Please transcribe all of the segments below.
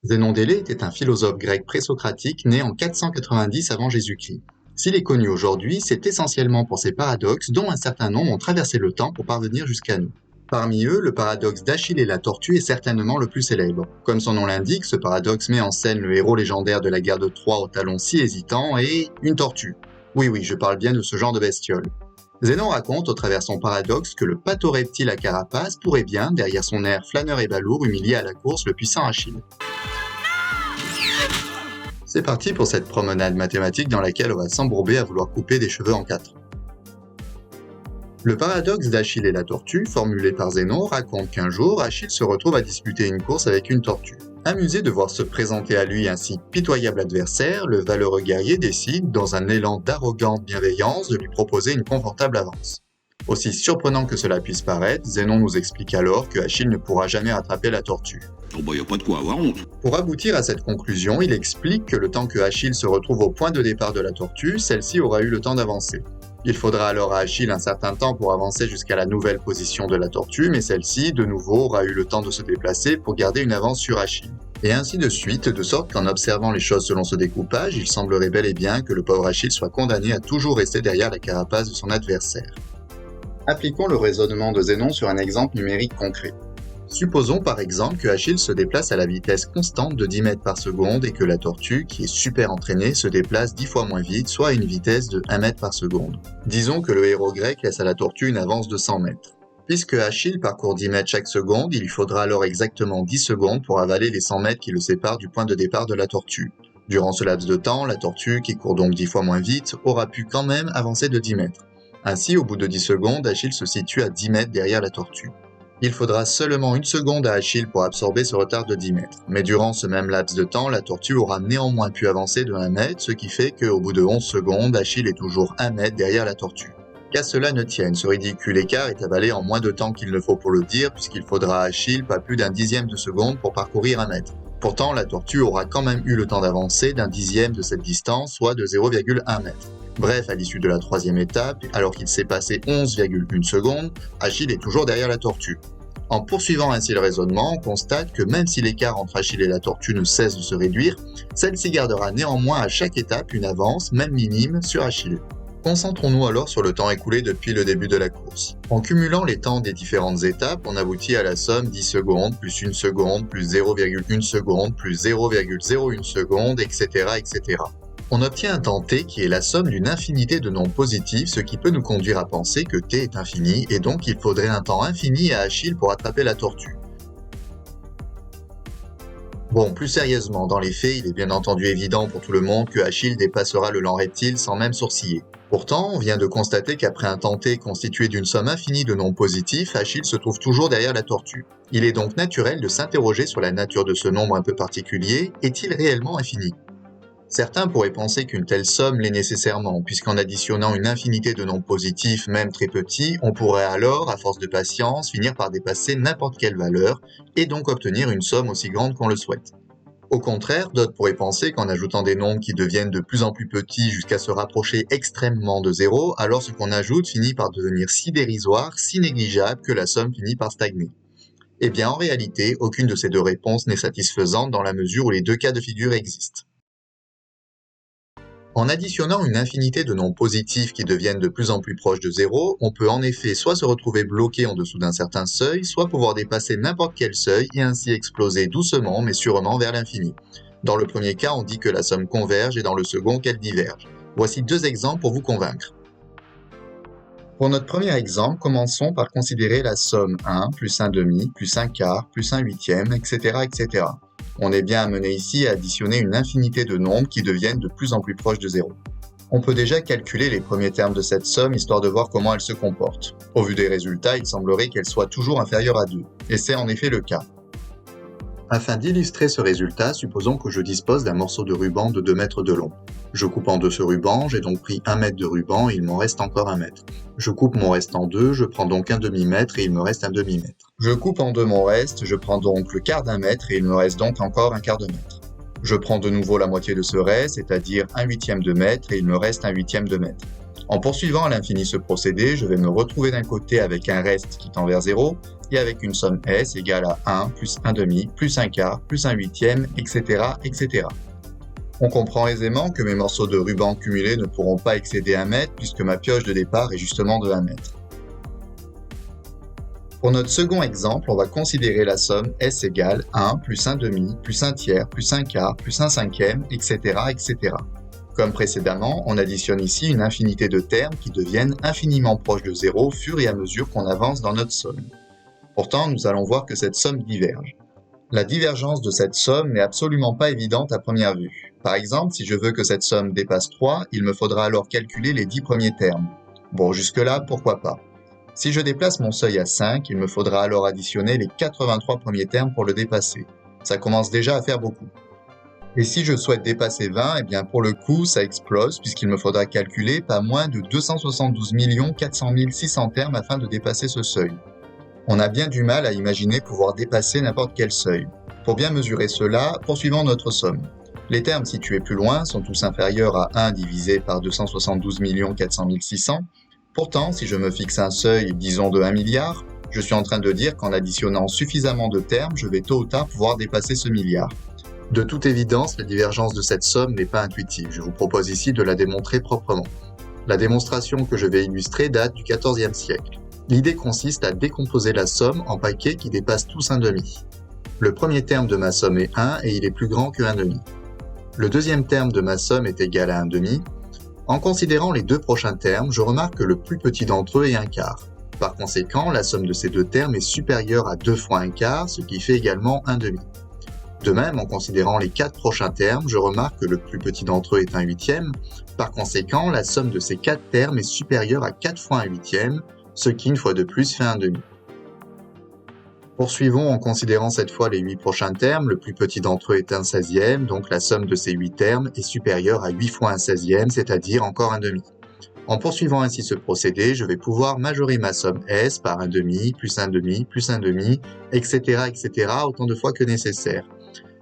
Zénon d'Élée était un philosophe grec présocratique né en 490 avant Jésus-Christ. S'il est connu aujourd'hui, c'est essentiellement pour ses paradoxes dont un certain nombre ont traversé le temps pour parvenir jusqu'à nous. Parmi eux, le paradoxe d'Achille et la tortue est certainement le plus célèbre. Comme son nom l'indique, ce paradoxe met en scène le héros légendaire de la guerre de Troie aux talons si hésitants et une tortue. Oui, je parle bien de ce genre de bestiole. Zénon raconte au travers son paradoxe que le patoreptile à carapace pourrait bien, derrière son air flâneur et balourd, humilier à la course le puissant Achille. C'est parti pour cette promenade mathématique dans laquelle on va s'embourber à vouloir couper des cheveux en quatre. Le paradoxe d'Achille et la tortue, formulé par Zénon, raconte qu'un jour, Achille se retrouve à disputer une course avec une tortue. Amusé de voir se présenter à lui un si pitoyable adversaire, le valeureux guerrier décide, dans un élan d'arrogante bienveillance, de lui proposer une confortable avance. Aussi surprenant que cela puisse paraître, Zénon nous explique alors que Achille ne pourra jamais rattraper la tortue. Y a pas de quoi avoir honte. Pour aboutir à cette conclusion, il explique que le temps que Achille se retrouve au point de départ de la tortue, celle-ci aura eu le temps d'avancer. Il faudra alors à Achille un certain temps pour avancer jusqu'à la nouvelle position de la tortue, mais celle-ci, de nouveau, aura eu le temps de se déplacer pour garder une avance sur Achille. Et ainsi de suite, de sorte qu'en observant les choses selon ce découpage, il semblerait bel et bien que le pauvre Achille soit condamné à toujours rester derrière la carapace de son adversaire. Appliquons le raisonnement de Zénon sur un exemple numérique concret. Supposons par exemple que Achille se déplace à la vitesse constante de 10 mètres par seconde et que la tortue, qui est super entraînée, se déplace 10 fois moins vite, soit à une vitesse de 1 mètre par seconde. Disons que le héros grec laisse à la tortue une avance de 100 mètres. Puisque Achille parcourt 10 mètres chaque seconde, il lui faudra alors exactement 10 secondes pour avaler les 100 mètres qui le séparent du point de départ de la tortue. Durant ce laps de temps, la tortue, qui court donc 10 fois moins vite, aura pu quand même avancer de 10 mètres. Ainsi, au bout de 10 secondes, Achille se situe à 10 mètres derrière la tortue. Il faudra seulement 1 seconde à Achille pour absorber ce retard de 10 mètres. Mais durant ce même laps de temps, la tortue aura néanmoins pu avancer de 1 mètre, ce qui fait qu'au bout de 11 secondes, Achille est toujours 1 mètre derrière la tortue. Qu'à cela ne tienne, ce ridicule écart est avalé en moins de temps qu'il ne faut pour le dire, puisqu'il faudra à Achille pas plus d'1 dixième de seconde pour parcourir 1 mètre. Pourtant, la tortue aura quand même eu le temps d'avancer d'1 dixième de cette distance, soit de 0,1 mètre. Bref, à l'issue de la troisième étape, alors qu'il s'est passé 11,1 secondes, Achille est toujours derrière la tortue. En poursuivant ainsi le raisonnement, on constate que même si l'écart entre Achille et la tortue ne cesse de se réduire, celle-ci gardera néanmoins à chaque étape une avance, même minime, sur Achille. Concentrons-nous alors sur le temps écoulé depuis le début de la course. En cumulant les temps des différentes étapes, on aboutit à la somme 10 secondes, plus 1 seconde, plus 0,1 seconde, plus 0,01 seconde, etc., etc. On obtient un temps t qui est la somme d'une infinité de nombres positifs, ce qui peut nous conduire à penser que t est infini, et donc il faudrait un temps infini à Achille pour attraper la tortue. Bon, plus sérieusement, dans les faits, il est bien entendu évident pour tout le monde que Achille dépassera le lent reptile sans même sourciller. Pourtant, on vient de constater qu'après un temps t constitué d'une somme infinie de nombres positifs, Achille se trouve toujours derrière la tortue. Il est donc naturel de s'interroger sur la nature de ce nombre un peu particulier, est-il réellement infini ? Certains pourraient penser qu'une telle somme l'est nécessairement, puisqu'en additionnant une infinité de nombres positifs, même très petits, on pourrait alors, à force de patience, finir par dépasser n'importe quelle valeur, et donc obtenir une somme aussi grande qu'on le souhaite. Au contraire, d'autres pourraient penser qu'en ajoutant des nombres qui deviennent de plus en plus petits jusqu'à se rapprocher extrêmement de zéro, alors ce qu'on ajoute finit par devenir si dérisoire, si négligeable que la somme finit par stagner. Eh bien, en réalité, aucune de ces deux réponses n'est satisfaisante dans la mesure où les deux cas de figure existent. En additionnant une infinité de nombres positifs qui deviennent de plus en plus proches de zéro, on peut en effet soit se retrouver bloqué en dessous d'un certain seuil, soit pouvoir dépasser n'importe quel seuil et ainsi exploser doucement mais sûrement vers l'infini. Dans le premier cas, on dit que la somme converge et dans le second qu'elle diverge. Voici 2 exemples pour vous convaincre. Pour notre premier exemple, commençons par considérer la somme 1 plus 1 demi plus 1 quart plus 1 huitième, etc., etc. On est bien amené ici à additionner une infinité de nombres qui deviennent de plus en plus proches de zéro. On peut déjà calculer les premiers termes de cette somme histoire de voir comment elle se comporte. Au vu des résultats, il semblerait qu'elle soit toujours inférieure à 2, et c'est en effet le cas. Afin d'illustrer ce résultat, supposons que je dispose d'un morceau de ruban de 2 mètres de long. Je coupe en deux ce ruban, j'ai donc pris 1 mètre de ruban et il m'en reste encore 1 mètre. Je coupe mon reste en deux, je prends donc un demi-mètre et il me reste un demi-mètre. Je coupe en deux mon reste, je prends donc le quart d'un mètre et il me reste donc encore un quart de mètre. Je prends de nouveau la moitié de ce reste, c'est-à-dire 1/8 de mètre et il me reste 1/8 de mètre. En poursuivant à l'infini ce procédé, je vais me retrouver d'un côté avec un reste qui tend vers 0 et avec une somme S égale à 1 plus 1 demi plus 1 quart plus 1 huitième, etc., etc. On comprend aisément que mes morceaux de ruban cumulés ne pourront pas excéder 1 mètre puisque ma pioche de départ est justement de 1 mètre. Pour notre second exemple, on va considérer la somme S égale 1 plus 1 demi plus 1 tiers plus 1 quart plus 1 cinquième, etc., etc. Comme précédemment, on additionne ici une infinité de termes qui deviennent infiniment proches de 0 au fur et à mesure qu'on avance dans notre somme. Pourtant, nous allons voir que cette somme diverge. La divergence de cette somme n'est absolument pas évidente à première vue. Par exemple, si je veux que cette somme dépasse 3, il me faudra alors calculer les 10 premiers termes. Bon, jusque-là, pourquoi pas. Si je déplace mon seuil à 5, il me faudra alors additionner les 83 premiers termes pour le dépasser. Ça commence déjà à faire beaucoup. Et si je souhaite dépasser 20, eh bien pour le coup, ça explose puisqu'il me faudra calculer pas moins de 272 400 600 termes afin de dépasser ce seuil. On a bien du mal à imaginer pouvoir dépasser n'importe quel seuil. Pour bien mesurer cela, poursuivons notre somme. Les termes situés plus loin sont tous inférieurs à 1 divisé par 272 400 600. Pourtant, si je me fixe un seuil, disons de 1 milliard, je suis en train de dire qu'en additionnant suffisamment de termes, je vais tôt ou tard pouvoir dépasser ce milliard. De toute évidence, la divergence de cette somme n'est pas intuitive. Je vous propose ici de la démontrer proprement. La démonstration que je vais illustrer date du XIVe siècle. L'idée consiste à décomposer la somme en paquets qui dépassent tous 1 demi. Le premier terme de ma somme est 1 et il est plus grand que 1 demi. Le deuxième terme de ma somme est égal à 1 demi. En considérant les deux prochains termes, je remarque que le plus petit d'entre eux est 1 quart. Par conséquent, la somme de ces deux termes est supérieure à 2 fois 1 quart, ce qui fait également 1 demi. De même, en considérant les 4 prochains termes, je remarque que le plus petit d'entre eux est 1 huitième. Par conséquent, la somme de ces 4 termes est supérieure à 4 fois 1 huitième, ce qui, une fois de plus, fait 1 demi. Poursuivons en considérant cette fois les 8 prochains termes. Le plus petit d'entre eux est 1 seizième, donc la somme de ces 8 termes est supérieure à 8 fois 1 seizième, c'est-à-dire encore 1 demi. En poursuivant ainsi ce procédé, je vais pouvoir majorer ma somme S par 1 demi, plus 1 demi, plus 1 demi, etc., etc., autant de fois que nécessaire.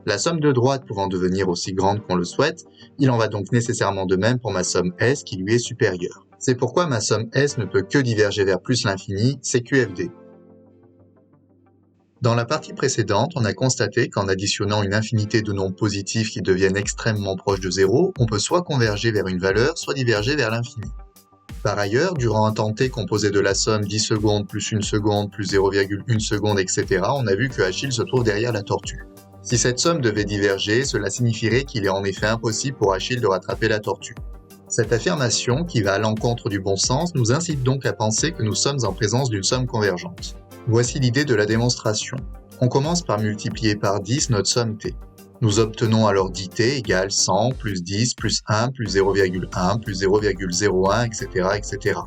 La somme de droite pouvant devenir aussi grande qu'on le souhaite, il en va donc nécessairement de même pour ma somme S qui lui est supérieure. C'est pourquoi ma somme S ne peut que diverger vers plus l'infini, c'est QFD. Dans la partie précédente, on a constaté qu'en additionnant une infinité de nombres positifs qui deviennent extrêmement proches de 0, on peut soit converger vers une valeur, soit diverger vers l'infini. Par ailleurs, durant un temps t composé de la somme 10 secondes plus 1 seconde plus 0,1 seconde, etc., on a vu que Achille se trouve derrière la tortue. Si cette somme devait diverger, cela signifierait qu'il est en effet impossible pour Achille de rattraper la tortue. Cette affirmation, qui va à l'encontre du bon sens, nous incite donc à penser que nous sommes en présence d'une somme convergente. Voici l'idée de la démonstration. On commence par multiplier par 10 notre somme t. Nous obtenons alors 10t égale 100 plus 10 plus 1 plus 0,1 plus 0,01, etc., etc.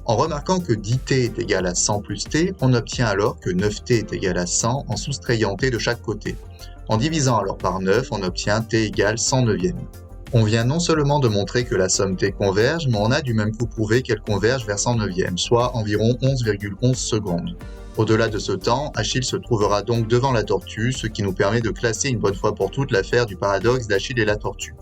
En remarquant que 10t est égal à 100 plus t, on obtient alors que 9t est égal à 100 en soustrayant t de chaque côté. En divisant alors par 9, on obtient t égale 100 neuvième. On vient non seulement de montrer que la somme t converge, mais on a du même coup prouvé qu'elle converge vers 100 neuvième, soit environ 11,11 secondes. Au-delà de ce temps, Achille se trouvera donc devant la tortue, ce qui nous permet de classer une bonne fois pour toutes l'affaire du paradoxe d'Achille et la tortue.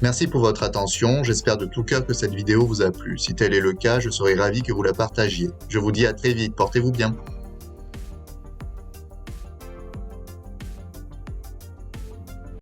Merci pour votre attention, j'espère de tout cœur que cette vidéo vous a plu. Si tel est le cas, je serai ravi que vous la partagiez. Je vous dis à très vite, portez-vous bien.